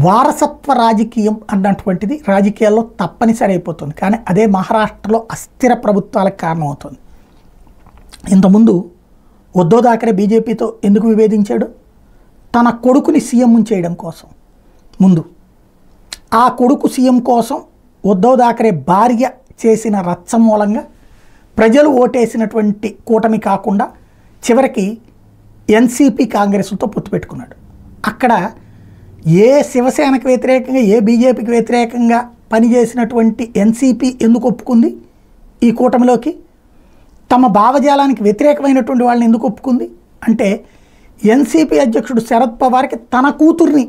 వారసత్వ రాజకీయం అన్నటువంటిది రాజకీయాల్లో తప్పనిసరి అయిపోతుంది. కానీ అదే మహారాష్ట్రలో అస్థిర ప్రభుత్వాలకు కారణమవుతుంది. ఇంతకుముందు ఉద్ధవ్ థాకరే బీజేపీతో ఎందుకు విభేదించాడు? తన కొడుకుని సీఎం చేయడం కోసం. ముందు ఆ కొడుకు సీఎం కోసం ఉద్ధవ్ థాకరే భార్య చేసిన రచ్చ మూలంగా ప్రజలు ఓటేసినటువంటి కూటమి కాకుండా చివరికి ఎన్సీపీ కాంగ్రెస్తో పొత్తు పెట్టుకున్నాడు. అక్కడ ఏ శివసేనకు వ్యతిరేకంగా ఏ బీజేపీకి వ్యతిరేకంగా పనిచేసినటువంటి ఎన్సీపీ ఎందుకు ఒప్పుకుంది ఈ కూటమిలోకి? తమ భావజాలానికి వ్యతిరేకమైనటువంటి వాళ్ళని ఎందుకు ఒప్పుకుంది అంటే ఎన్సీపీ అధ్యక్షుడు శరద్ పవార్కి తన కూతుర్ని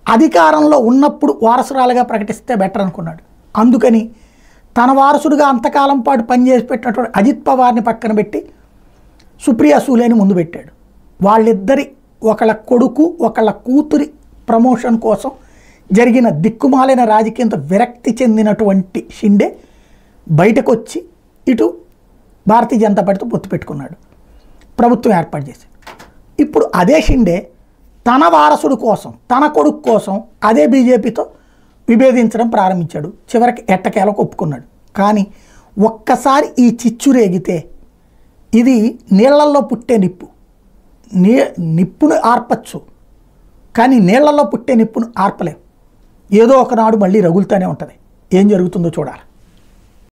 అధికారంలో ఉన్నప్పుడు వారసురాలుగా ప్రకటిస్తే బెటర్ అనుకున్నాడు. అందుకని తన వారసుడిగా అంతకాలం పాటు పనిచేసి పెట్టినటువంటి అజిత్ పవార్ని పక్కన పెట్టి సుప్రియా సూలేని ముందు పెట్టాడు. వాళ్ళిద్దరి ఒకళ్ళ కొడుకు ఒకళ్ళ కూతురి ప్రమోషన్ కోసం జరిగిన దిక్కుమాలిన రాజకీయంతో విరక్తి చెందినటువంటి షిండే బయటకు వచ్చి ఇటు భారతీయ జనతా పార్టీతో పొత్తు పెట్టుకున్నాడు, ప్రభుత్వం ఏర్పాటు చేశాడు. ఇప్పుడు అదే షిండే తన వారసుడు కోసం తన కొడుకు కోసం అదే బీజేపీతో విభేదించడం ప్రారంభించాడు. చివరికి ఎట్టకేలకు ఒప్పుకున్నాడు. కానీ ఒక్కసారి ఈ చిచ్చు రేగితే ఇది నీళ్లల్లో పుట్టే నిప్పు. నిప్పును ఆర్పచ్చు, కానీ నీళ్లలో పుట్టే నిప్పును ఆర్పలేం. ఏదో ఒకనాడు మళ్ళీ రగులుతూనే ఉంటుంది. ఏం జరుగుతుందో చూడాలి.